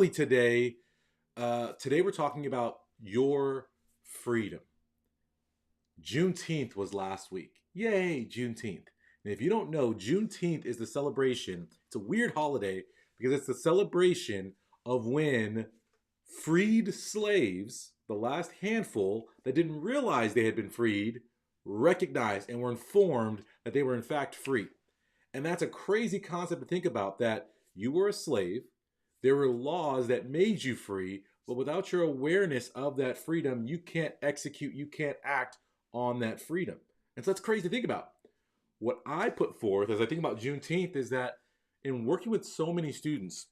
early today. Today we're talking about your freedom. Juneteenth was last week. Yay, Juneteenth. And if you don't know, Juneteenth is the celebration. It's a weird holiday because it's the celebration of when freed slaves, the last handful that didn't realize they had been freed, recognized and were informed that they were in fact free. And that's a crazy concept to think about, that you were a slave, there were laws that made you free, but without your awareness of that freedom, you can't execute, you can't act on that freedom. And so that's crazy to think about. What I put forth as I think about Juneteenth is that in working with so many students,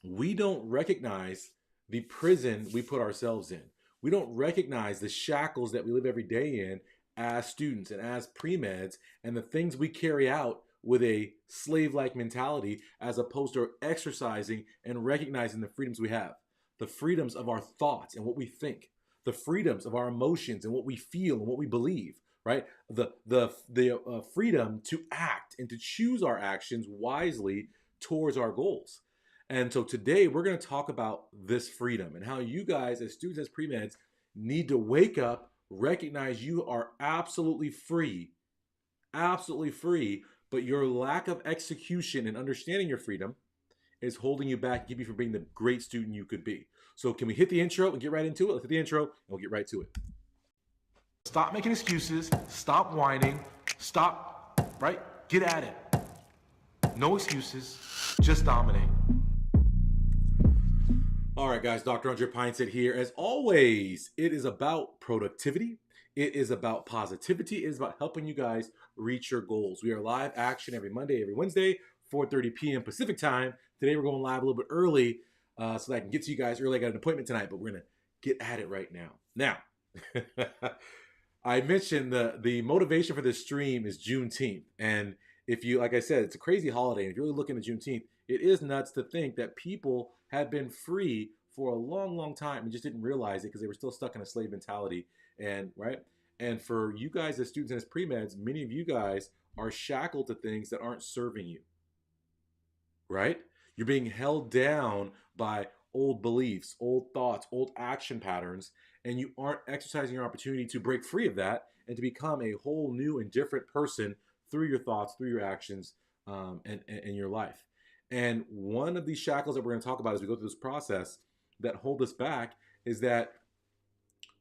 we don't recognize the prison we put ourselves in. We don't recognize the shackles that we live every day in as students and as pre-meds, and the things we carry out with a slave-like mentality, as opposed to exercising and recognizing the freedoms we have. The freedoms of our thoughts and what we think. The freedoms of our emotions and what we feel and what we believe, right? The freedom to act and to choose our actions wisely towards our goals. And so today we're going to talk about this freedom and how you guys as students, as pre-meds, need to wake up, recognize you are absolutely free, but your lack of execution and understanding your freedom is holding you back, keep you from being the great student you could be. So can we hit the intro and get right into it? Let's hit the intro and we'll get right to it. Stop making excuses, stop whining, stop, right? Get at it. No excuses, just dominate. All right, guys, Dr. Andre Pinesett here. As always, it is about productivity. It is about positivity. It is about helping you guys reach your goals. We are live action every Monday, every Wednesday, 4:30 p.m. Pacific time. Today, we're going live a little bit early so that I can get to you guys early. I got an appointment tonight, but we're going to get at it right now. Now, I mentioned the motivation for this stream is Juneteenth. And if you, like I said, it's a crazy holiday. And if you're really looking at Juneteenth, it is nuts to think that people have been free for a long, long time and just didn't realize it because they were still stuck in a slave mentality. And right. And for you guys as students and as pre-meds, many of you guys are shackled to things that aren't serving you. Right? You're being held down by old beliefs, old thoughts, old action patterns, and you aren't exercising your opportunity to break free of that and to become a whole new and different person through your thoughts, through your actions, and your life. And one of these shackles that we're going to talk about as we go through this process that hold us back is that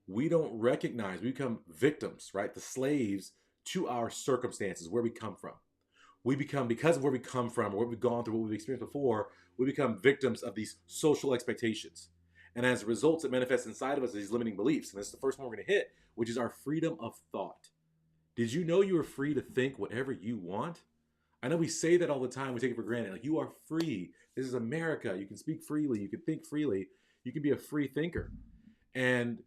we don't recognize, we become victims, right? The slaves to our circumstances, where we come from. We become, because of where we come from, or what we've gone through, what we've experienced before, we become victims of these social expectations. And as a result, it manifests inside of us as these limiting beliefs. And this is the first one we're going to hit, which is our freedom of thought. Did you know you were free to think whatever you want? I know we say that all the time, we take it for granted. Like, you are free. This is America. You can speak freely. You can think freely. You can be a free thinker. And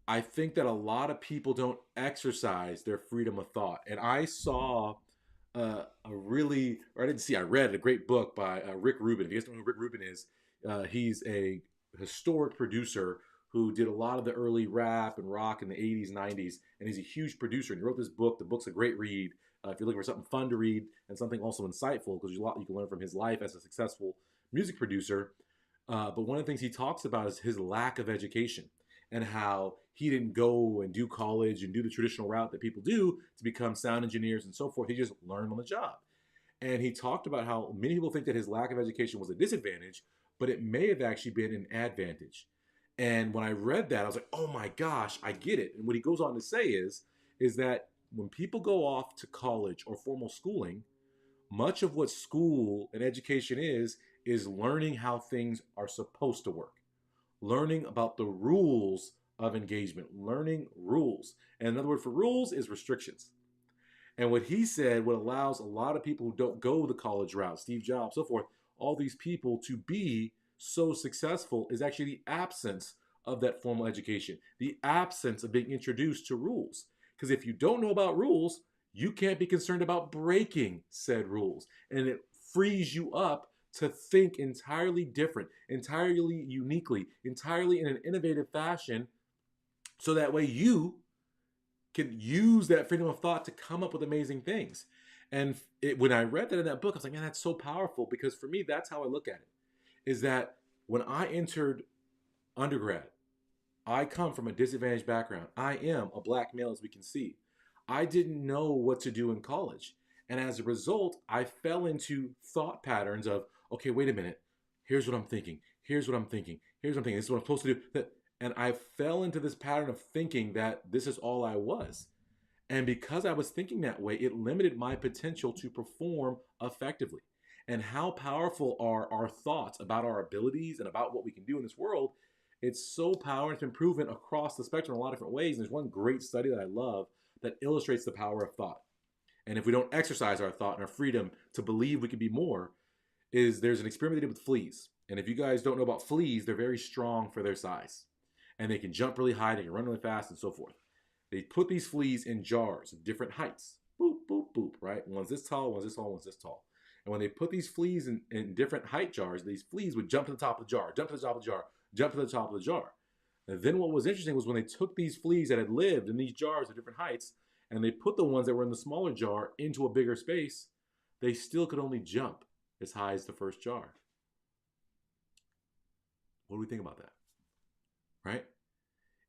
I think that a lot of people don't exercise their freedom of thought. And I saw I read a great book by Rick Rubin. If you guys don't know who Rick Rubin is, he's a historic producer who did a lot of the early rap and rock in the 80s, 90s, and he's a huge producer. And he wrote this book. The book's a great read if you're looking for something fun to read and something also insightful, because there's a lot you can learn from his life as a successful music producer. But one of the things he talks about is his lack of education and how he didn't go and do college and do the traditional route that people do to become sound engineers and so forth. He just learned on the job. And he talked about how many people think that his lack of education was a disadvantage, but it may have actually been an advantage. And when I read that, I was like, oh my gosh, I get it. And what he goes on to say is that when people go off to college or formal schooling, much of what school and education is learning how things are supposed to work, learning about the rules of engagement, learning rules. And another word for rules is restrictions. And what he said, what allows a lot of people who don't go the college route, Steve Jobs, so forth, all these people to be so successful is actually the absence of that formal education, the absence of being introduced to rules. Because if you don't know about rules, you can't be concerned about breaking said rules. And it frees you up to think entirely different, entirely uniquely, entirely in an innovative fashion, so that way you can use that freedom of thought to come up with amazing things. And when I read that in that book, I was like, man, that's so powerful, because for me, that's how I look at it, is that When I entered undergrad, I come from a disadvantaged background. I am a black male, as we can see. I didn't know what to do in college. And as a result, I fell into thought patterns of, okay, wait a minute. Here's what I'm thinking. Here's what I'm thinking. Here's what I'm thinking. This is what I'm supposed to do. And I fell into this pattern of thinking that this is all I was. And because I was thinking that way, it limited my potential to perform effectively. And how powerful are our thoughts about our abilities and about what we can do in this world? It's so powerful. It's been proven across the spectrum in a lot of different ways. And there's one great study that I love that illustrates the power of thought. And if we don't exercise our thought and our freedom to believe we can be more, is there's an experiment they did with fleas. And if you guys don't know about fleas, they're very strong for their size. And they can jump really high, they can run really fast, and so forth. They put these fleas in jars of different heights. Boop, boop, boop, right? One's this tall, one's this tall, one's this tall. And when they put these fleas in different height jars, these fleas would jump to the top of the jar, jump to the top of the jar, jump to the top of the jar. And then what was interesting was when they took these fleas that had lived in these jars of different heights, and they put the ones that were in the smaller jar into a bigger space, they still could only jump as high as the first jar. What do we think about that? Right?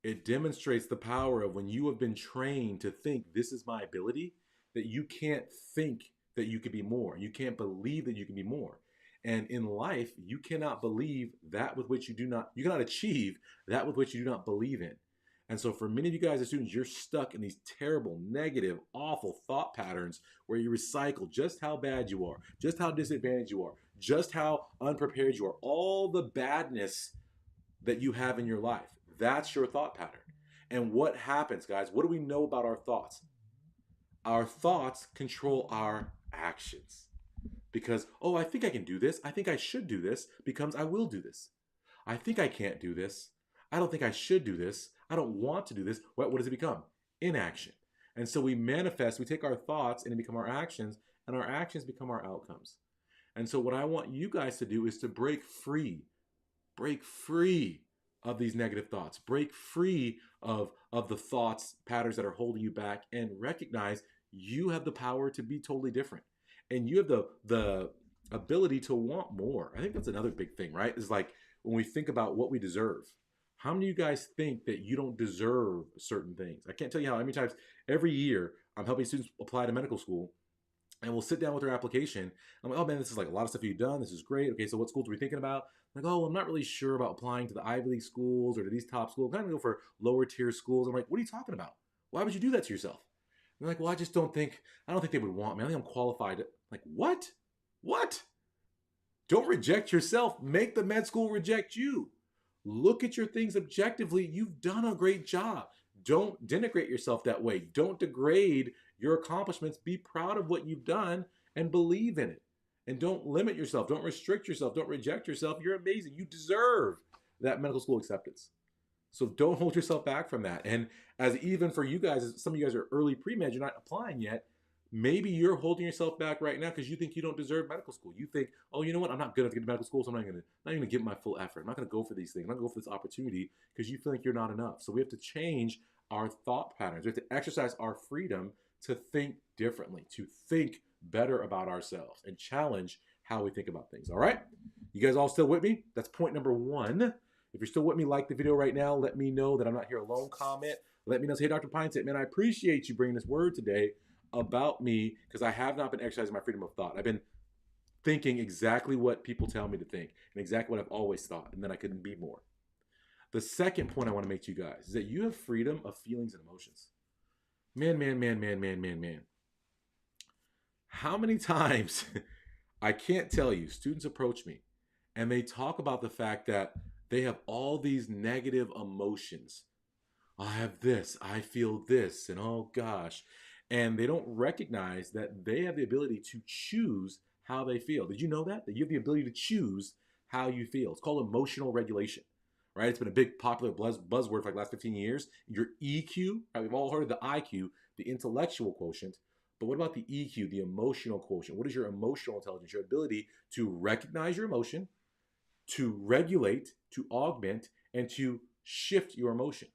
It demonstrates the power of when you have been trained to think this is my ability, that you can't think that you can be more. You can't believe that you can be more. And in life, you cannot believe that with which you cannot achieve that with which you do not believe in. And so for many of you guys as students, you're stuck in these terrible, negative, awful thought patterns where you recycle just how bad you are, just how disadvantaged you are, just how unprepared you are, all the badness that you have in your life. That's your thought pattern. And what happens, guys? What do we know about our thoughts? Our thoughts control our actions. Because, oh, I think I can do this. I think I should do this becomes I will do this. I think I can't do this. I don't think I should do this. I don't want to do this. What does it become? Inaction. And so we manifest, we take our thoughts and they become our actions, and our actions become our outcomes. And so what I want you guys to do is to break free of these negative thoughts, break free of the thoughts, patterns that are holding you back, and recognize you have the power to be totally different. And you have the ability to want more. I think that's another big thing, right? It's like when we think about what we deserve. How many of you guys think that you don't deserve certain things? I can't tell you how many times every year I'm helping students apply to medical school, and we'll sit down with their application. I'm like, oh man, this is like a lot of stuff you've done. This is great. Okay, so what schools are we thinking about? I'm like, oh, I'm not really sure about applying to the Ivy League schools or to these top schools. I'm going to go for lower tier schools. I'm like, what are you talking about? Why would you do that to yourself? And they're like, well, I don't think they would want me. I think I'm qualified. Like, what? What? Don't reject yourself. Make the med school reject you. Look at your things objectively. You've done a great job. Don't denigrate yourself that way. Don't degrade your accomplishments. Be proud of what you've done and believe in it. And don't limit yourself. Don't restrict yourself. Don't reject yourself. You're amazing. You deserve that medical school acceptance. So don't hold yourself back from that. And as even for you guys, as some of you guys are early pre-med, you're not applying yet, maybe you're holding yourself back right now because you think you don't deserve medical school. You think, oh, you know what? I'm not good enough to get to medical school, so I'm not going to give my full effort. I'm not going to go for these things. I'm not going to go for this opportunity because you feel like you're not enough. So we have to change our thought patterns. We have to exercise our freedom to think differently, to think better about ourselves and challenge how we think about things. All right? You guys all still with me? That's point number 1. If you're still with me, like the video right now. Let me know that I'm not here alone. Comment. Let me know. Say, hey, Dr. Pinesett, man, I appreciate you bringing this word today about me because I have not been exercising my freedom of thought. I've been thinking exactly what people tell me to think and exactly what I've always thought, and then I couldn't be more. The second point I want to make to you guys is that you have freedom of feelings and emotions. Man. How many times, I can't tell you, students approach me and they talk about the fact that they have all these negative emotions. I have this, I feel this, and oh gosh. And they don't recognize that they have the ability to choose how they feel. Did you know that? That you have the ability to choose how you feel. It's called emotional regulation, right? It's been a big popular buzzword for like the last 15 years. Your EQ, right? We've all heard of the IQ, the intellectual quotient. But what about the EQ, the emotional quotient? What is your emotional intelligence? Your ability to recognize your emotion, to regulate, to augment, and to shift your emotion.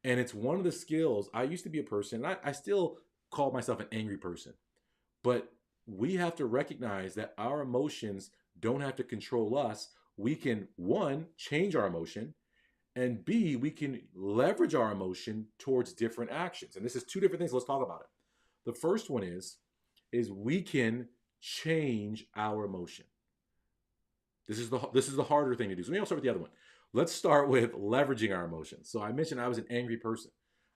And it's one of the skills. I used to be a person, and I still call myself an angry person. But we have to recognize that our emotions don't have to control us. we can, one, change our emotion, and B, we can leverage our emotion towards different actions. And this is two different things. Let's talk about it. The first one is we can change our emotion. This is the harder thing to do. So maybe I'll start with the other one. Let's start with leveraging our emotions. So I mentioned I was an angry person.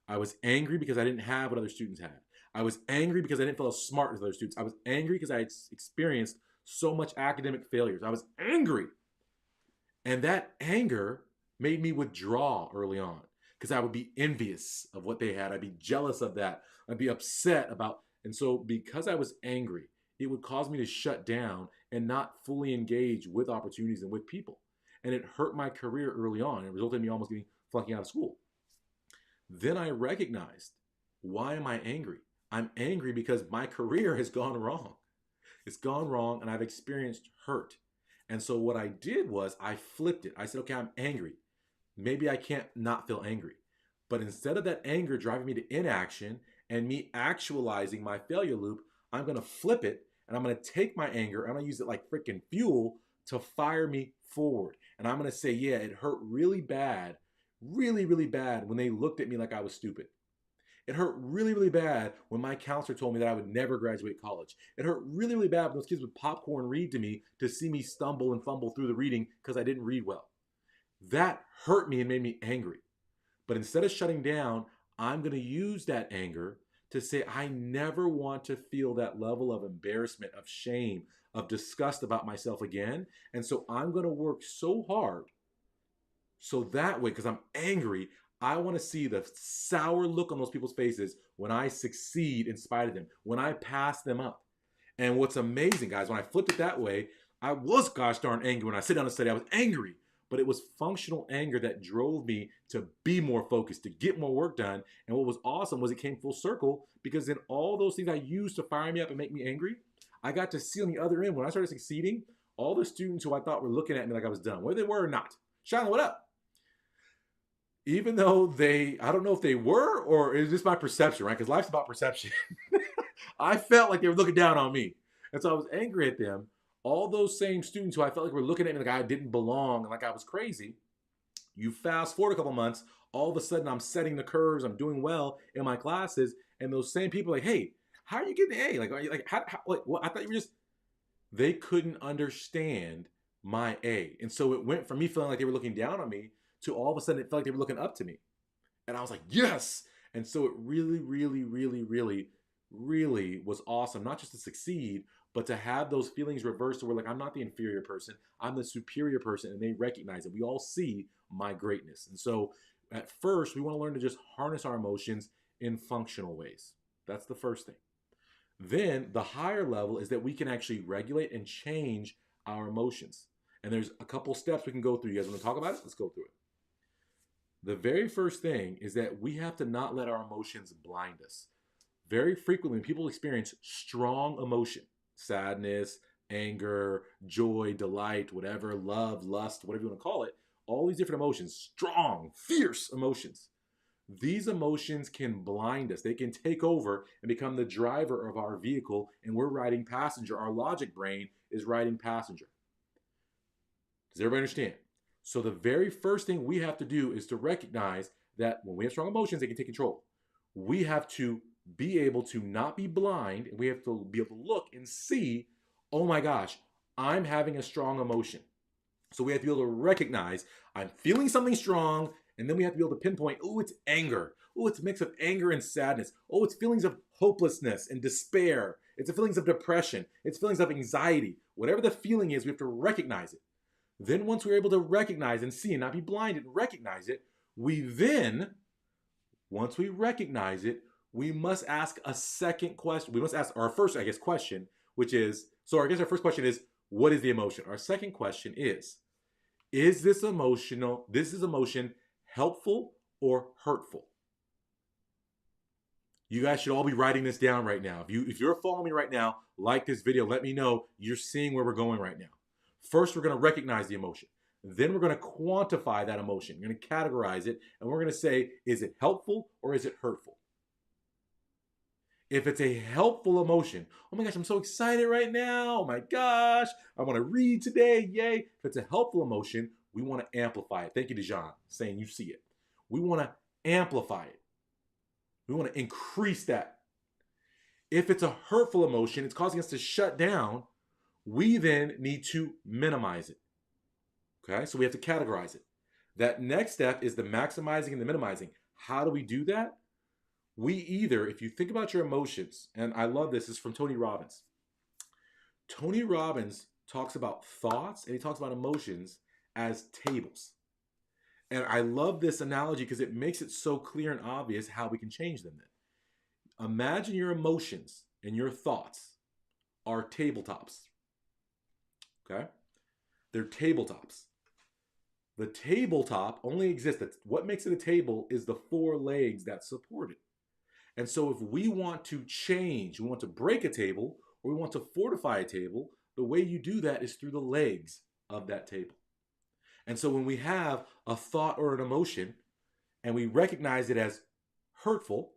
I was angry because I didn't have what other students had. I was angry because I didn't feel as smart as other students. I was angry because I had experienced so much academic failures. I was angry. And that anger made me withdraw early on because I would be envious of what they had. I'd be jealous of that. I'd be upset about. And so because I was angry, it would cause me to shut down and not fully engage with opportunities and with people. And it hurt my career early on. It resulted in me almost flunking out of school. Then I recognized, why am I angry? I'm angry because my career has gone wrong. It's gone wrong and I've experienced hurt. And so what I did was I flipped it. I said, okay, I'm angry. Maybe I can't not feel angry. But instead of that anger driving me to inaction and me actualizing my failure loop, I'm going to flip it and I'm going to take my anger and I'm going to use it like freaking fuel to fire me forward. And I'm going to say, yeah, it hurt really bad, really, really bad when they looked at me like I was stupid. It hurt really, really bad when my counselor told me that I would never graduate college. It hurt really, really bad when those kids would popcorn read to me to see me stumble and fumble through the reading because I didn't read well. That hurt me and made me angry. But instead of shutting down, I'm going to use that anger to say, I never want to feel that level of embarrassment, of shame, of disgust about myself again. And so I'm going to work so hard so that way, because I'm angry, I want to see the sour look on those people's faces when I succeed in spite of them, when I pass them up. And what's amazing, guys, when I flipped it that way, I was gosh darn angry. When I sit down and study, I was angry. But it was functional anger that drove me to be more focused, to get more work done. And what was awesome was it came full circle because then all those things I used to fire me up and make me angry, I got to see on the other end when I started succeeding, all the students who I thought were looking at me like I was dumb, whether they were or not. Shiloh, what up? Even though I don't know if they were or it's just my perception, right? Because life's about perception. I felt like they were looking down on me. And so I was angry at them. All those same students who I felt like were looking at me like I didn't belong and like I was crazy, you fast forward a couple months, all of a sudden I'm setting the curves, I'm doing well in my classes, and those same people are like, hey, how are you getting an A? What? I thought you were just, they couldn't understand my A. And so it went from me feeling like they were looking down on me to all of a sudden it felt like they were looking up to me. And I was like, yes. And so it really, really, really, really, really was awesome, not just to succeed, but to have those feelings reversed to where like, I'm not the inferior person, I'm the superior person, and they recognize it. We all see my greatness. And so at first, we want to learn to just harness our emotions in functional ways. That's the first thing. Then the higher level is that we can actually regulate and change our emotions. And there's a couple steps we can go through. You guys want to talk about it? Let's go through it. The very first thing is that we have to not let our emotions blind us. Very frequently, when people experience strong emotion, sadness, anger, joy, delight, whatever, love, lust, whatever you want to call it, all these different emotions, strong, fierce emotions. These emotions can blind us. They can take over and become the driver of our vehicle, and we're riding passenger. Our logic brain is riding passenger. Does everybody understand? So the very first thing we have to do is to recognize that when we have strong emotions, they can take control. We have to be able to not be blind, and we have to be able to look and see, oh my gosh, I'm having a strong emotion. So we have to be able to recognize I'm feeling something strong, and then we have to be able to pinpoint, oh, it's anger. Oh, it's a mix of anger and sadness. Oh, it's feelings of hopelessness and despair. It's the feelings of depression. It's feelings of anxiety. Whatever the feeling is, we have to recognize it. Then once we're able to recognize and see and not be blinded and recognize it, once we recognize it, we must ask a second question. We must ask our first, question, which is, our first question is, what is the emotion? Our second question is this emotion helpful or hurtful? You guys should all be writing this down right now. If you're following me right now, like this video, let me know you're seeing where we're going right now. First, we're going to recognize the emotion. Then we're going to quantify that emotion. We're going to categorize it, and we're going to say, is it helpful or is it hurtful? If it's a helpful emotion, oh my gosh, I'm so excited right now. Oh my gosh, I want to read today. Yay. If it's a helpful emotion, we want to amplify it. Thank you, Dijon, saying you see it. We want to amplify it. We want to increase that. If it's a hurtful emotion, it's causing us to shut down, we then need to minimize it. Okay, so we have to categorize it. That next step is the maximizing and the minimizing. How do we do that? We either, if you think about your emotions, and I love this is from Tony Robbins. Tony Robbins talks about thoughts and he talks about emotions as tables. And I love this analogy because it makes it so clear and obvious how we can change them then. Imagine your emotions and your thoughts are tabletops. Okay? They're tabletops. The tabletop only exists. What makes it a table is the four legs that support it. And so if we want to change, we want to break a table, or we want to fortify a table, the way you do that is through the legs of that table. And so when we have a thought or an emotion, and we recognize it as hurtful,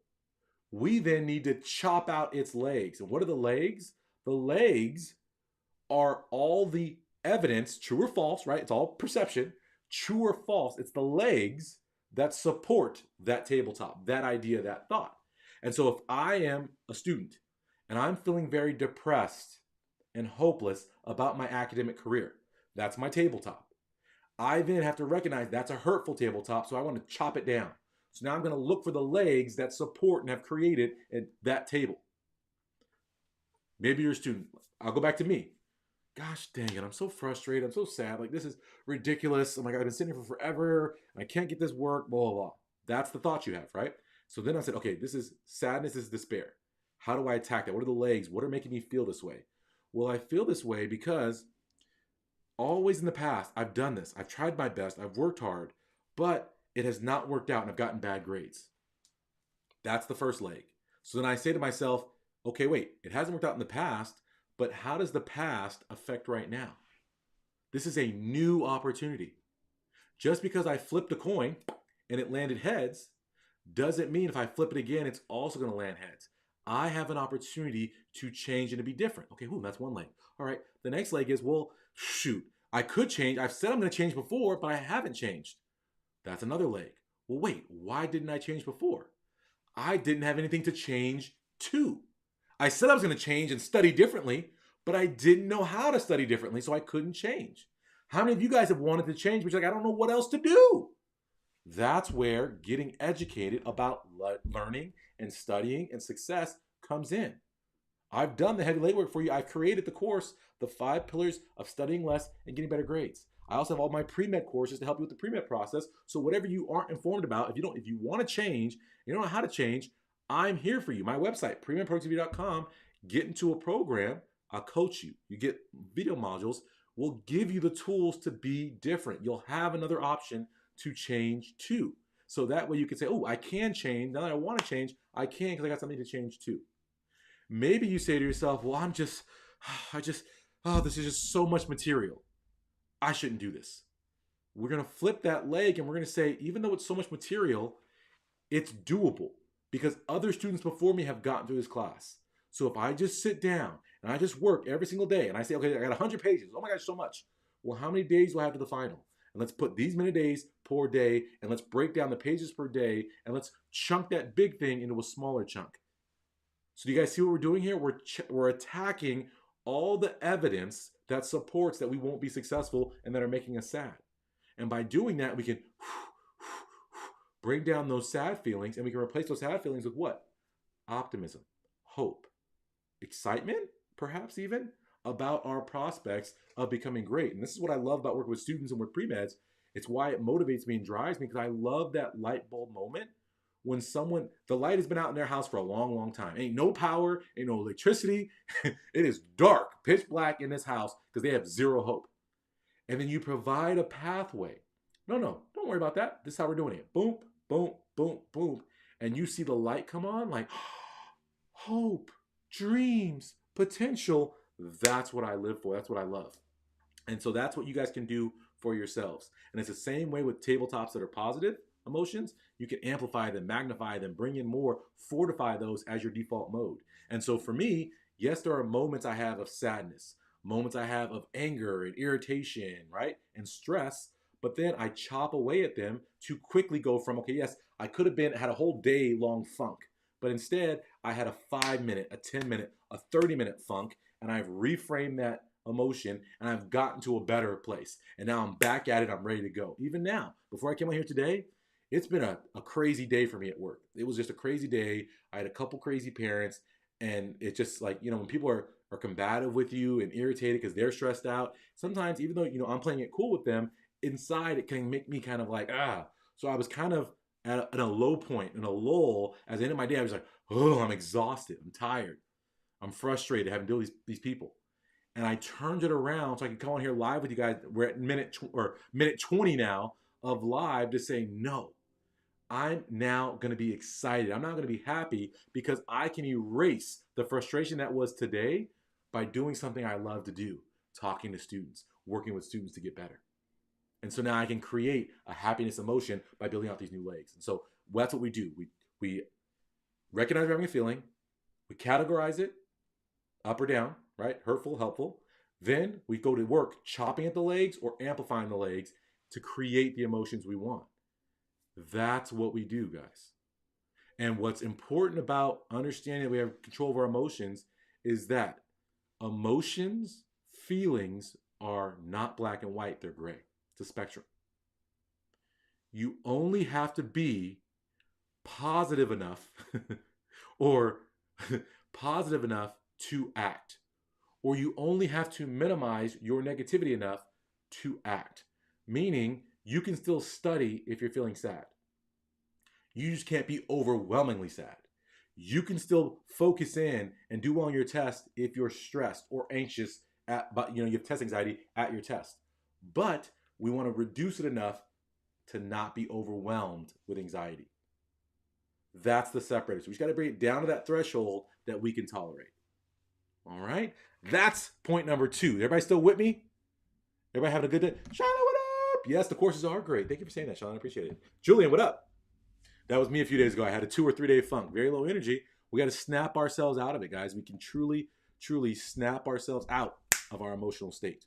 we then need to chop out its legs. And what are the legs? The legs are all the evidence, true or false, right? It's all perception, true or false. It's the legs that support that tabletop, that idea, that thought. And so if I am a student and I'm feeling very depressed and hopeless about my academic career, that's my tabletop. I then have to recognize that's a hurtful tabletop, so I want to chop it down. So now I'm going to look for the legs that support and have created that table. Maybe you're a student. I'll go back to me. Gosh dang it, I'm so frustrated. I'm so sad. Like, this is ridiculous. Oh my God, I've been sitting here for forever. And I can't get this work, blah, blah, blah. That's the thought you have, right? So then I said, okay, this is sadness, this is despair. How do I attack that? What are the legs? What are making me feel this way? Well, I feel this way because always in the past, I've done this. I've tried my best. I've worked hard, but it has not worked out and I've gotten bad grades. That's the first leg. So then I say to myself, okay, wait, it hasn't worked out in the past, but how does the past affect right now? This is a new opportunity. Just because I flipped a coin and it landed heads doesn't mean if I flip it again, it's also going to land heads. I have an opportunity to change and to be different. Okay, that's one leg. All right, the next leg is, well, shoot, I could change. I've said I'm going to change before, but I haven't changed. That's another leg. Well, wait, why didn't I change before? I didn't have anything to change to. I said I was going to change and study differently, but I didn't know how to study differently, so I couldn't change. How many of you guys have wanted to change, but you're like, I don't know what else to do? That's where getting educated about learning and studying and success comes in. I've done the heavy legwork for you. I've created the course, the 5 pillars of studying less and getting better grades. I also have all my pre-med courses to help you with the pre-med process. So whatever you aren't informed about, if you want to change, you don't know how to change, I'm here for you. My website, premedproductivity.com, get into a program, I'll coach you. You get video modules. We'll give you the tools to be different. You'll have another option to change to. So that way you can say, oh, I can change. Now that I want to change, I can because I got something to change to. Maybe you say to yourself, well, this is just so much material. I shouldn't do this. We're going to flip that leg and we're going to say, even though it's so much material, it's doable because other students before me have gotten through this class. So if I just sit down and I just work every single day and I say, okay, I got 100 pages. Oh my gosh, so much. Well, how many days do I have to the final? And let's put these many days per day and let's break down the pages per day and let's chunk that big thing into a smaller chunk. So do you guys see what we're doing here? We're attacking all the evidence that supports that we won't be successful and that are making us sad. And by doing that, we can bring down those sad feelings and we can replace those sad feelings with what? Optimism, hope, excitement, perhaps even, about our prospects of becoming great. And this is what I love about working with students and with pre-meds. It's why it motivates me and drives me because I love that light bulb moment when the light has been out in their house for a long, long time. Ain't no power, ain't no electricity. It is dark, pitch black in this house because they have zero hope. And then you provide a pathway. No, don't worry about that. This is how we're doing it. Boom, boom, boom, boom. And you see the light come on like hope, dreams, potential. That's what I live for. That's what I love. And so that's what you guys can do for yourselves. And it's the same way with tabletops that are positive. emotions, you can amplify them, magnify them, bring in more, fortify those as your default mode. And so for me, yes, there are moments I have of sadness, moments I have of anger and irritation, right? And stress, but then I chop away at them to quickly go from, okay, yes, I could have had a whole day long funk, but instead I had a 5 minute, a 10 minute, a 30 minute funk, and I've reframed that emotion and I've gotten to a better place. And now I'm back at it. I'm ready to go. Even now, before I came on here today, it's been a crazy day for me at work. It was just a crazy day. I had a couple crazy parents, and it's just like, when people are combative with you and irritated because they're stressed out, sometimes even though, I'm playing it cool with them, inside it can make me kind of like, So I was kind of at a low point, in a lull. At the end of my day, I was like, oh, I'm exhausted. I'm tired. I'm frustrated having to deal with these people. And I turned it around so I could come on here live with you guys. We're at minute 20 now of live to say, no, I'm now going to be excited. I'm not going to be happy because I can erase the frustration that was today by doing something I love to do, talking to students, working with students to get better. And so now I can create a happiness emotion by building out these new legs. And so that's what we do. We recognize we're having a feeling. We categorize it, up or down, right? Hurtful, helpful. Then we go to work chopping at the legs or amplifying the legs to create the emotions we want. That's what we do, guys. And what's important about understanding that we have control of our emotions is that emotions, feelings are not black and white, they're gray. It's a spectrum. You only have to be positive enough or positive enough to act. Or you only have to minimize your negativity enough to act. Meaning, you can still study if you're feeling sad. You just can't be overwhelmingly sad. You can still focus in and do well on your test if you're stressed or anxious but you have test anxiety at your test. But we want to reduce it enough to not be overwhelmed with anxiety. That's the separator. So we just got to bring it down to that threshold that we can tolerate. All right? That's point number 2. Everybody still with me? Everybody having a good day? Shauna, what up? Yes, the courses are great. Thank you for saying that, Shauna. I appreciate it. Julian, what up? That was me a few days ago. I had a 2 or 3 day funk. Very low energy. We got to snap ourselves out of it, guys. We can truly, truly snap ourselves out of our emotional state.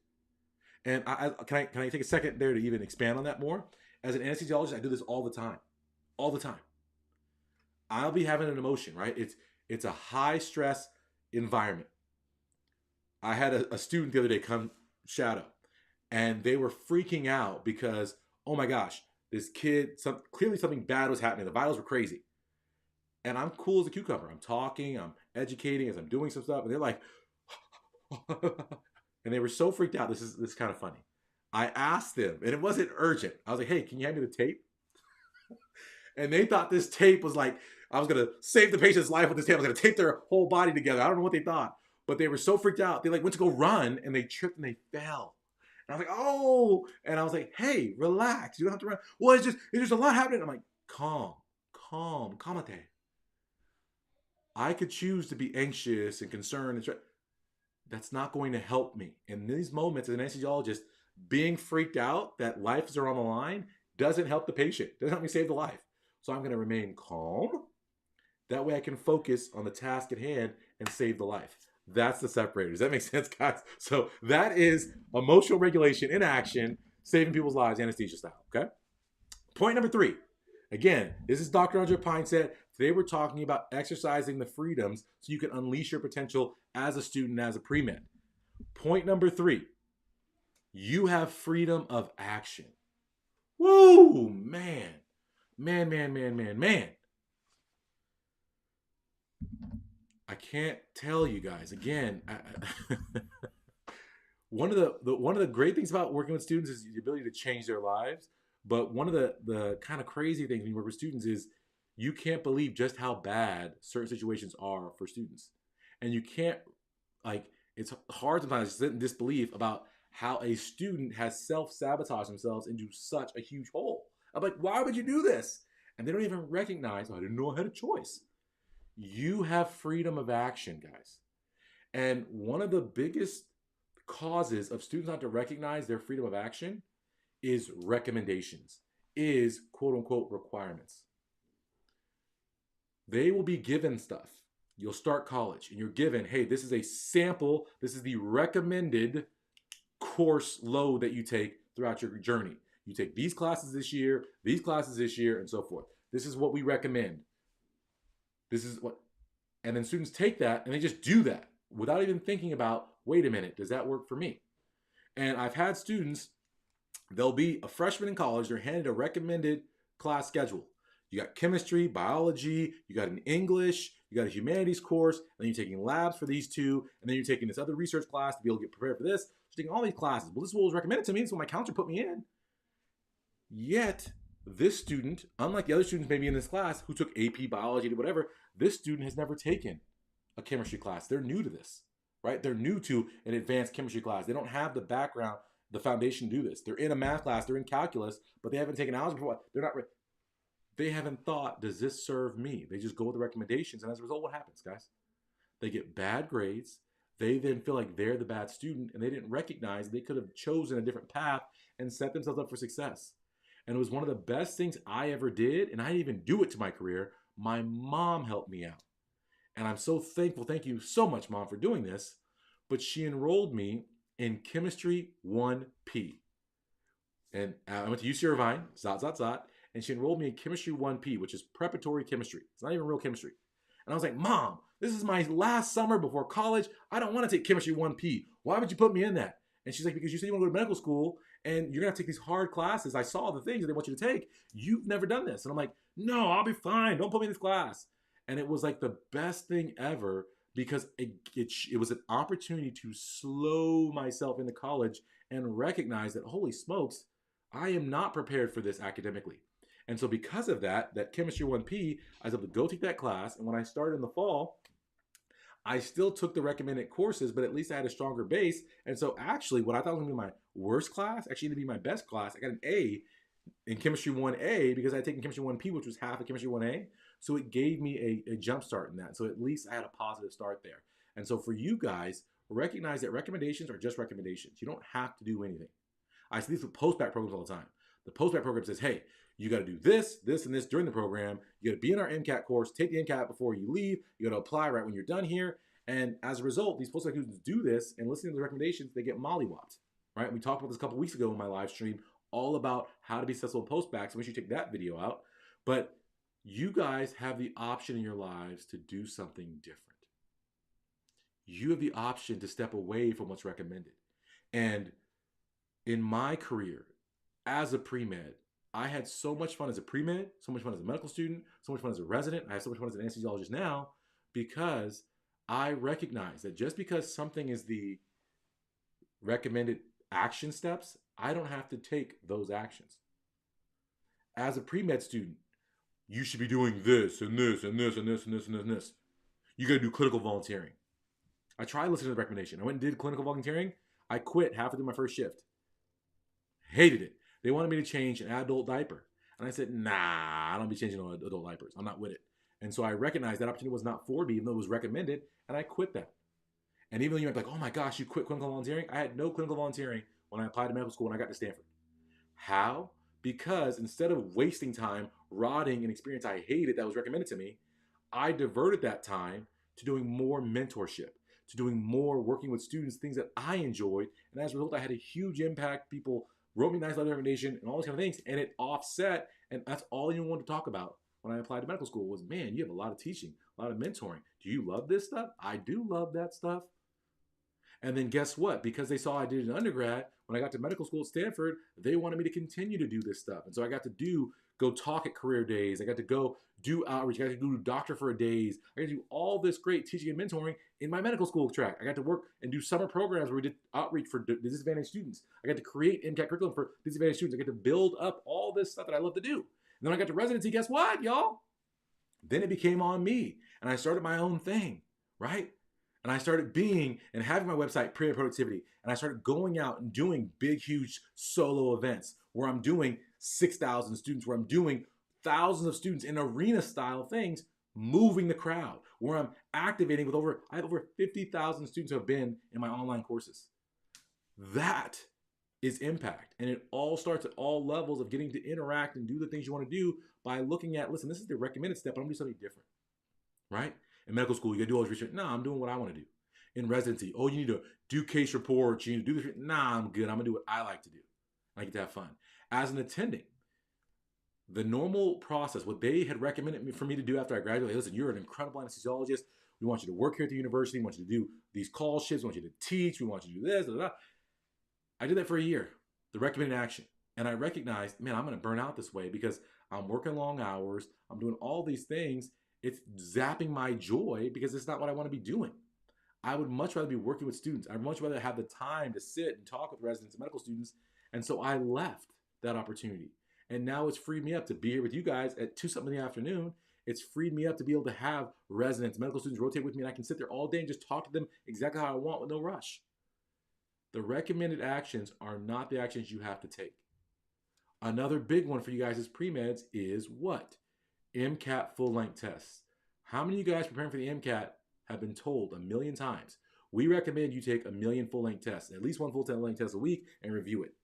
And can I take a second there to even expand on that more? As an anesthesiologist, I do this all the time. All the time. I'll be having an emotion, right? It's a high stress environment. I had a student the other day come shadow, and they were freaking out because, oh my gosh, this kid, clearly something bad was happening. The vitals were crazy. And I'm cool as a cucumber. I'm talking, I'm educating as I'm doing some stuff. And they're like, and they were so freaked out. This is kind of funny. I asked them, and it wasn't urgent. I was like, hey, can you hand me the tape? And they thought this tape was like, I was going to save the patient's life with this tape. I was going to tape their whole body together. I don't know what they thought. But they were so freaked out. They went to go run, and they tripped and they fell. And I was like, oh. And I was like, hey, relax. You don't have to run. Well, it's just a lot happening. I'm like, calmate. I could choose to be anxious and concerned and stressed. That's not going to help me. In these moments, as an anesthesiologist, being freaked out that lives are on the line doesn't help the patient. Doesn't help me save the life. So I'm going to remain calm. That way I can focus on the task at hand and save the life. That's the separator. Does that make sense, guys? So that is emotional regulation in action, saving people's lives, anesthesia style, okay? Point number 3. Again, this is Dr. Andre Pinesett. Today we're talking about exercising the freedoms so you can unleash your potential as a student, as a pre-med. Point number 3. You have freedom of action. Woo, man. Man. I can't tell you guys again. One of the great things about working with students is the ability to change their lives. But one of the kind of crazy things when you work with students is you can't believe just how bad certain situations are for students, and you can't it's hard sometimes to sit in disbelief about how a student has self-sabotaged themselves into such a huge hole. I'm like, why would you do this? And they don't even recognize, I didn't know I had a choice. You have freedom of action, guys. And one of the biggest causes of students not to recognize their freedom of action is recommendations. is quote unquote requirements. They will be given stuff. You'll start college and you're given, hey, this is a sample, this is the recommended course load that you take throughout your journey. You take these classes this year, and so forth. This is what we recommend. This is what, and then students take that and they just do that without even thinking about, wait a minute, does that work for me? And I've had students, they'll be a freshman in college, they're handed a recommended class schedule. You got chemistry, biology, you got an English, you got a humanities course, and then you're taking labs for these two, and then you're taking this other research class to be able to get prepared for this. You're taking all these classes. Well, this is what was recommended to me. This is what my counselor put me in. Yet, this student, unlike the other students maybe in this class who took AP, biology, or whatever, this student has never taken a chemistry class. They're new to this, right? They're new to an advanced chemistry class. They don't have the background, the foundation to do this. They're in a math class, they're in calculus, but they haven't taken algebra before. They haven't thought, does this serve me? They just go with the recommendations, and as a result, what happens, guys? They get bad grades. They then feel like they're the bad student, and they didn't recognize they could have chosen a different path and set themselves up for success. And it was one of the best things I ever did, and I didn't even do it to my career. My mom helped me out. And I'm so thankful. Thank you so much, Mom, for doing this. But she enrolled me in Chemistry 1P. And I went to UC Irvine, and she enrolled me in Chemistry 1P, which is preparatory chemistry. It's not even real chemistry. And I was like, Mom, this is my last summer before college. I don't want to take Chemistry 1P. Why would you put me in that? And she's like, because you said you want to go to medical school and you're going to take these hard classes. I saw the things that they want you to take. You've never done this. And I'm like, no, I'll be fine. Don't put me in this class. And it was like the best thing ever because it was an opportunity to slow myself into college and recognize that, holy smokes, I am not prepared for this academically. And so because of that Chemistry 1P, I was able to go take that class. And when I started in the fall, I still took the recommended courses, but at least I had a stronger base. And so actually what I thought was gonna be my worst class, actually ended up being my best class. I got an A in Chemistry 1A because I had taken Chemistry 1P, which was half of Chemistry 1A. So it gave me a jump start in that. So at least I had a positive start there. And so for you guys, recognize that recommendations are just recommendations. You don't have to do anything. I see this with post-bac programs all the time. The post-bac program says, hey, you got to do this, this, and this during the program. You got to be in our MCAT course, take the MCAT before you leave. You got to apply right when you're done here. And as a result, these post-bac students do this, and listening to the recommendations, they get mollywopped, right? We talked about this a couple weeks ago in my live stream, all about how to be successful in post-bac. So make sure you take that video out. But you guys have the option in your lives to do something different. You have the option to step away from what's recommended. And in my career as a pre-med, I had so much fun as a pre-med, so much fun as a medical student, so much fun as a resident. I have so much fun as an anesthesiologist now because I recognize that just because something is the recommended action steps, I don't have to take those actions. As a pre-med student, you should be doing this and this and this and this and this and this and this. You got to do clinical volunteering. I tried listening to the recommendation. I went and did clinical volunteering. I quit halfway through my first shift. Hated it. They wanted me to change an adult diaper. And I said, nah, I don't be changing no adult diapers. I'm not with it. And so I recognized that opportunity was not for me, even though it was recommended, and I quit that. And even though you're like, oh my gosh, you quit clinical volunteering? I had no clinical volunteering when I applied to medical school when I got to Stanford. How? Because instead of wasting time rotting an experience I hated that was recommended to me, I diverted that time to doing more mentorship, to doing more working with students, things that I enjoyed. And as a result, I had a huge impact. People wrote me a nice letter of recommendation and all those kind of things, and it offset. And that's all anyone wanted to talk about when I applied to medical school was, man, you have a lot of teaching, a lot of mentoring. Do you love this stuff? I do love that stuff. And then guess what? Because they saw I did it in undergrad, when I got to medical school at Stanford, they wanted me to continue to do this stuff. And so I got to go talk at career days. I got to go do outreach. I got to do doctor for a days. I got to do all this great teaching and mentoring in my medical school track. I got to work and do summer programs where we did outreach for disadvantaged students. I got to create MCAT curriculum for disadvantaged students. I got to build up all this stuff that I love to do. And then I got to residency. Guess what, y'all? Then it became on me. And I started my own thing, right? And I started being and having my website, Premed Productivity. And I started going out and doing big, huge solo events where I'm doing 6,000 students, where I'm doing thousands of students in arena style things, moving the crowd, where I'm activating with I have over 50,000 students who have been in my online courses. That is impact. And it all starts at all levels of getting to interact and do the things you want to do by looking at, listen, this is the recommended step, but I'm going to do something different, right? In medical school, you got to do all this research. No, I'm doing what I want to do. In residency, oh, you need to do case reports. You need to do this. Nah, I'm good. I'm going to do what I like to do. I get to have fun. As an attending, the normal process, what they had recommended for me to do after I graduated, listen, you're an incredible anesthesiologist. We want you to work here at the university. We want you to do these call shifts. We want you to teach. We want you to do this. Blah, blah, blah. I did that for a year, the recommended action. And I recognized, man, I'm going to burn out this way because I'm working long hours. I'm doing all these things. It's zapping my joy because it's not what I want to be doing. I would much rather be working with students. I'd much rather have the time to sit and talk with residents and medical students. And so I left that opportunity. And now it's freed me up to be here with you guys at 2 something in the afternoon. It's freed me up to be able to have residents, medical students rotate with me, and I can sit there all day and just talk to them exactly how I want with no rush. The recommended actions are not the actions you have to take. Another big one for you guys as pre-meds is what? MCAT full-length tests. How many of you guys preparing for the MCAT have been told 1,000,000 times, we recommend you take 1,000,000 full-length tests, at least 1 full-length test a week, and review it.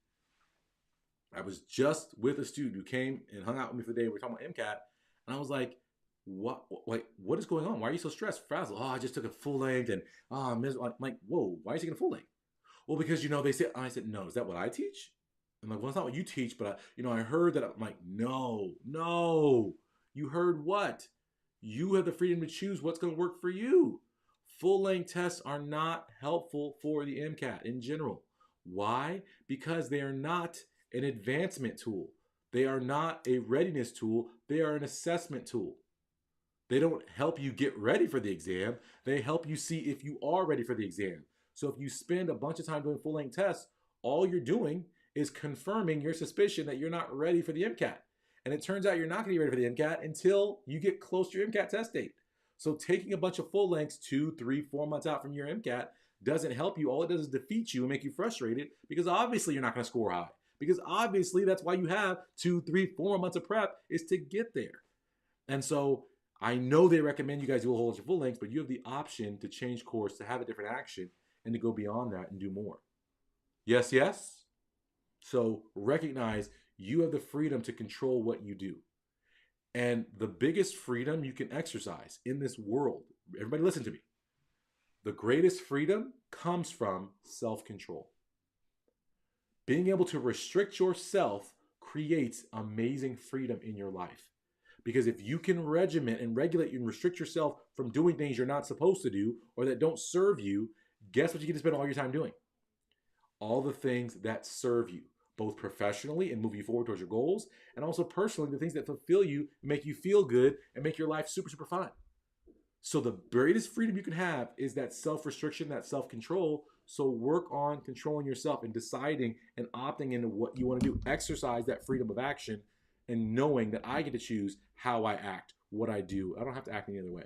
I was just with a student who came and hung out with me for the day. We were talking about MCAT, and I was like, what is going on? Why are you so stressed, frazzled? Oh, I just took a full length, and I'm like, whoa, why are you taking a full length? Well, because, they said, I said, no, is that what I teach? I'm like, well, it's not what you teach, but I heard that. I'm like, no, you heard what? You have the freedom to choose what's going to work for you. Full-length tests are not helpful for the MCAT in general. Why? Because they are not an advancement tool. They are not a readiness tool. They are an assessment tool. They don't help you get ready for the exam. They help you see if you are ready for the exam. So if you spend a bunch of time doing full-length tests, all you're doing is confirming your suspicion that you're not ready for the MCAT. And it turns out you're not going to be ready for the MCAT until you get close to your MCAT test date. So taking a bunch of full lengths 2, 3, 4 months out from your MCAT doesn't help you. All it does is defeat you and make you frustrated because obviously you're not going to score high. Because obviously that's why you have 2, 3, 4 months of prep is to get there. And so I know they recommend you guys do a whole bunch of full lengths, but you have the option to change course, to have a different action, and to go beyond that and do more. Yes, yes? So recognize you have the freedom to control what you do. And the biggest freedom you can exercise in this world, everybody listen to me, the greatest freedom comes from self-control. Being able to restrict yourself creates amazing freedom in your life. Because if you can regiment and regulate and restrict yourself from doing things you're not supposed to do or that don't serve you, guess what you get to spend all your time doing? All the things that serve you, both professionally and move you forward towards your goals, and also personally, the things that fulfill you, make you feel good, and make your life super, super fun. So the greatest freedom you can have is that self-restriction, that self-control. So work on controlling yourself and deciding and opting into what you want to do. Exercise that freedom of action and knowing that I get to choose how I act, what I do. I don't have to act any other way.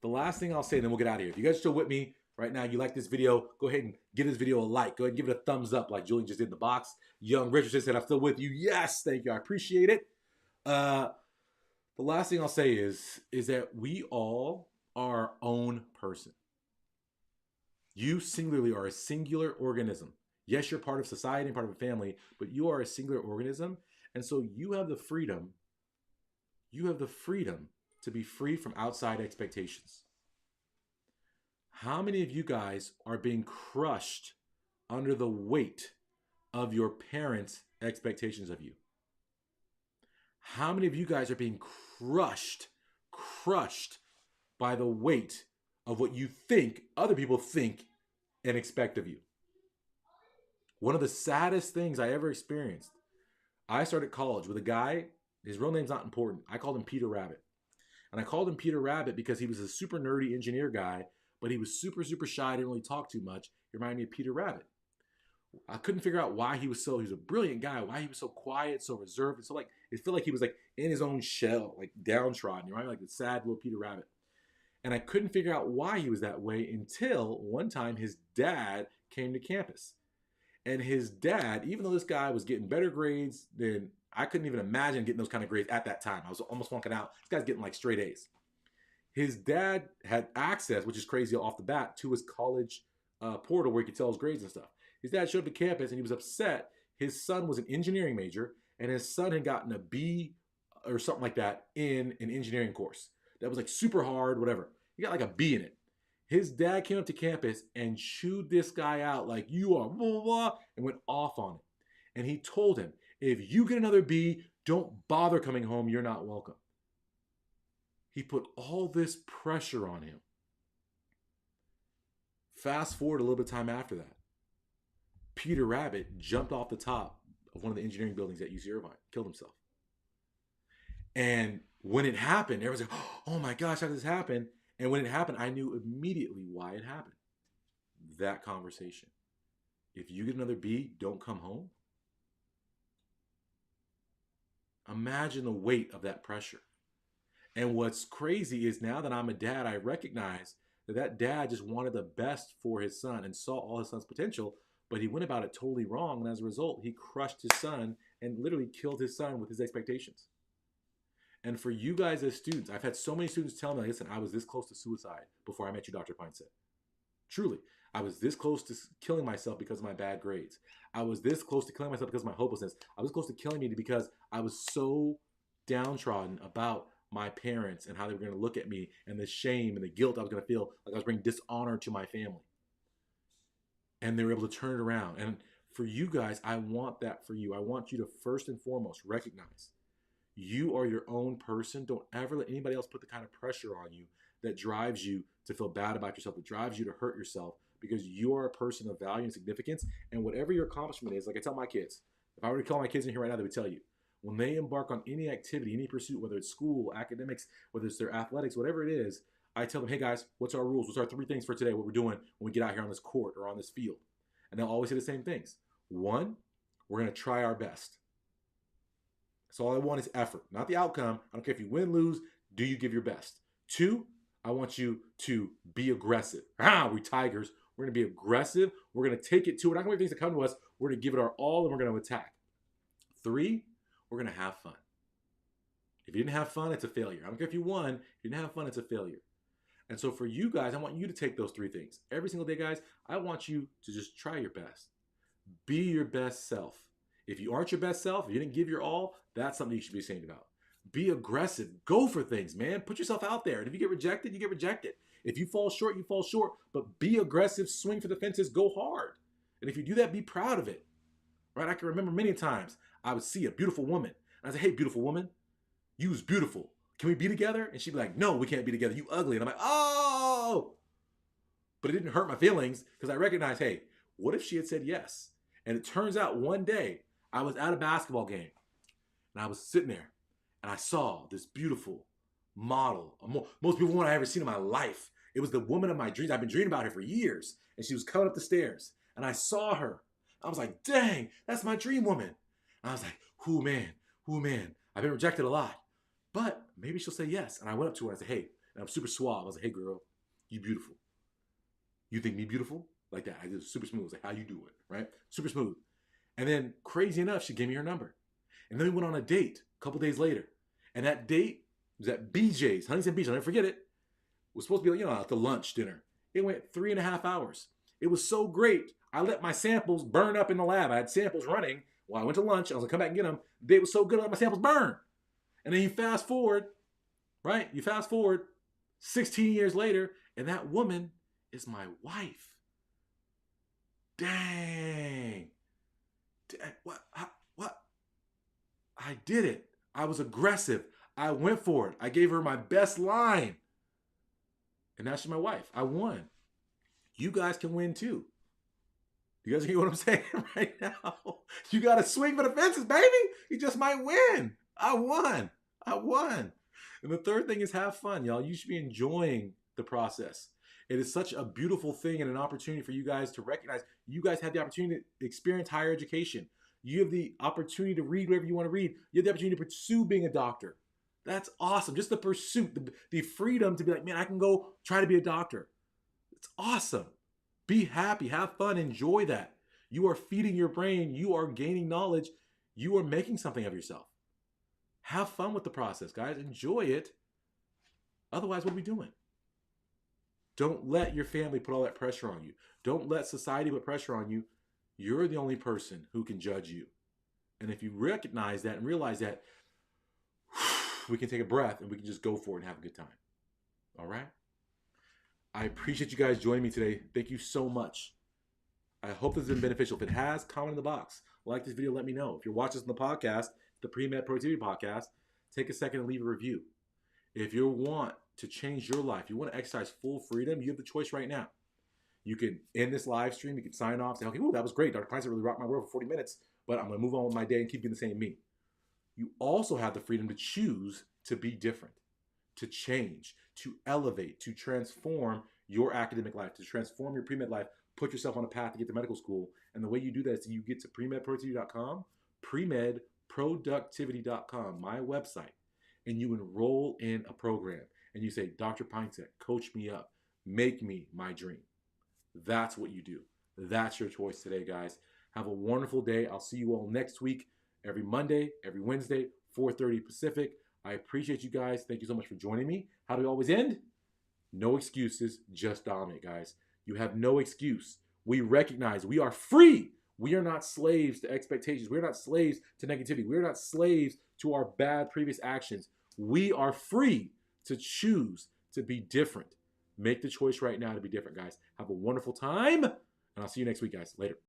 The last thing I'll say, and then we'll get out of here. If you guys are still with me right now, you like this video, go ahead and give this video a like. Go ahead and give it a thumbs up like Julian just did in the box. Young Richardson said, I'm still with you. Yes, thank you. I appreciate it. The last thing I'll say is that we all are our own person. You singularly are a singular organism. Yes, you're part of society and part of a family, but you are a singular organism. And so you have the freedom to be free from outside expectations. How many of you guys are being crushed under the weight of your parents' expectations of you? How many of you guys are being crushed by the weight of what you think other people think and expect of you? One of the saddest things I ever experienced, I started college with a guy, his real name's not important. I called him Peter Rabbit. And I called him Peter Rabbit because he was a super nerdy engineer guy, but he was super, super shy, didn't really talk too much. He reminded me of Peter Rabbit. I couldn't figure out why he was a brilliant guy, why he was so quiet, so reserved. And so it felt like he was in his own shell, downtrodden, right? Like the sad little Peter Rabbit. And I couldn't figure out why he was that way until one time his dad came to campus. And his dad, even though this guy was getting better grades than I couldn't even imagine getting those kind of grades at that time. I was almost flunking out. This guy's getting straight A's. His dad had access, which is crazy off the bat, to his college portal where he could tell his grades and stuff. His dad showed up to campus and he was upset. His son was an engineering major and his son had gotten a B or something like that in an engineering course that was like super hard, whatever. He got like a B in it. His dad came up to campus and chewed this guy out like, you are blah, blah, blah, and went off on it. And he told him, if you get another B, don't bother coming home. You're not welcome. He put all this pressure on him. Fast forward a little bit of time after that. Peter Rabbit jumped off the top of one of the engineering buildings at UC Irvine, killed himself. And when it happened, everyone's like, oh my gosh, how did this happen? And when it happened, I knew immediately why it happened. That conversation. If you get another B, don't come home. Imagine the weight of that pressure. And what's crazy is now that I'm a dad, I recognize that dad just wanted the best for his son and saw all his son's potential, but he went about it totally wrong. And as a result, he crushed his son and literally killed his son with his expectations. And for you guys as students, I've had so many students tell me, listen, I was this close to suicide before I met you, Dr. Pinesett. Truly, I was this close to killing myself because of my bad grades. I was this close to killing myself because of my hopelessness. I was close to killing me because I was so downtrodden about my parents and how they were going to look at me and the shame and the guilt I was going to feel like I was bringing dishonor to my family. And they were able to turn it around. And for you guys, I want that for you. I want you to first and foremost recognize you are your own person. Don't ever let anybody else put the kind of pressure on you that drives you to feel bad about yourself, that drives you to hurt yourself, because you are a person of value and significance. And whatever your accomplishment is, like I tell my kids, if I were to call my kids in here right now, they would tell you, when they embark on any activity, any pursuit, whether it's school, academics, whether it's their athletics, whatever it is, I tell them, hey guys, what's our rules? What's our 3 things for today? What we're doing when we get out here on this court or on this field? And they'll always say the same things. 1, we're going to try our best. So all I want is effort, not the outcome. I don't care if you win, lose, do you give your best? 2, I want you to be aggressive. We tigers. We're going to be aggressive. We're going to take it to, we're not going to wait for things to come to us. We're going to give it our all and we're going to attack. 3, we're going to have fun. If you didn't have fun, it's a failure. I don't care if you won. If you didn't have fun, it's a failure. And so for you guys, I want you to take those 3 things. Every single day, guys, I want you to just try your best. Be your best self. If you aren't your best self, if you didn't give your all, that's something you should be ashamed about. Be aggressive. Go for things, man. Put yourself out there. And if you get rejected, you get rejected. If you fall short, you fall short. But be aggressive. Swing for the fences. Go hard. And if you do that, be proud of it. Right? I can remember many times I would see a beautiful woman. And I say, hey, beautiful woman, you was beautiful. Can we be together? And she'd be like, no, we can't be together. You ugly. And I'm like, oh. But it didn't hurt my feelings because I recognized, hey, what if she had said yes? And it turns out one day I was at a basketball game and I was sitting there and I saw this beautiful model, most beautiful woman I ever seen in my life. It was the woman of my dreams. I've been dreaming about her for years. And she was coming up the stairs and I saw her. I was like, dang, that's my dream woman. And I was like, whoo man, I've been rejected a lot, but maybe she'll say yes. And I went up to her and I said, hey, and I'm super suave. I was like, hey girl, you beautiful. You think me beautiful? Like that. I was super smooth. I was like, how you doing? Right? Super smooth. And then crazy enough, she gave me her number. And then we went on a date a couple days later. And that date was at BJ's, Huntington Beach. I'll never forget it. It was supposed to be, like the lunch dinner. It went 3.5 hours. It was so great. I let my samples burn up in the lab. I had samples running while I went to lunch. I was going to come back and get them. The date was so good, I let my samples burn. And then you fast forward, right? You fast forward 16 years later, and that woman is my wife. Dang. What? I did it. I was aggressive. I went for it. I gave her my best line. And now she's my wife. I won. You guys can win too. You guys hear what I'm saying right now? You got to swing for the fences, baby. You just might win. I won. And the third thing is have fun, y'all. You should be enjoying the process. It is such a beautiful thing and an opportunity for you guys to recognize you guys have the opportunity to experience higher education. You have the opportunity to read whatever you want to read. You have the opportunity to pursue being a doctor. That's awesome. Just the pursuit, the freedom to be like, man, I can go try to be a doctor. It's awesome. Be happy, have fun, enjoy that. You are feeding your brain. You are gaining knowledge. You are making something of yourself. Have fun with the process, guys. Enjoy it. Otherwise, what are we doing? Don't let your family put all that pressure on you. Don't let society put pressure on you. You're the only person who can judge you. And if you recognize that and realize that, we can take a breath and we can just go for it and have a good time. All right? I appreciate you guys joining me today. Thank you so much. I hope this has been beneficial. If it has, comment in the box. Like this video, let me know. If you're watching this on the podcast, the Premed Productivity Podcast, take a second and leave a review. If you want to change your life, you want to exercise full freedom, you have the choice right now. You can end this live stream, you can sign off, say, okay, ooh, that was great. Dr. Pinesett really rocked my world for 40 minutes, but I'm going to move on with my day and keep being the same me. You also have the freedom to choose to be different, to change, to elevate, to transform your academic life, to transform your pre-med life, put yourself on a path to get to medical school. And the way you do that is you get to premedproductivity.com, premedproductivity.com, my website, and you enroll in a program. And you say, Dr. Pinesett, coach me up, make me my dream. That's what you do. That's your choice today, guys. Have a wonderful day. I'll see you all next week, every Monday, every Wednesday, 4:30 Pacific. I appreciate you guys. Thank you so much for joining me. How do we always end? No excuses, just dominate, guys. You have no excuse. We recognize we are free. We are not slaves to expectations. We are not slaves to negativity. We are not slaves to our bad previous actions. We are free to choose to be different. Make the choice right now to be different, guys. Have a wonderful time, and I'll see you next week, guys. Later.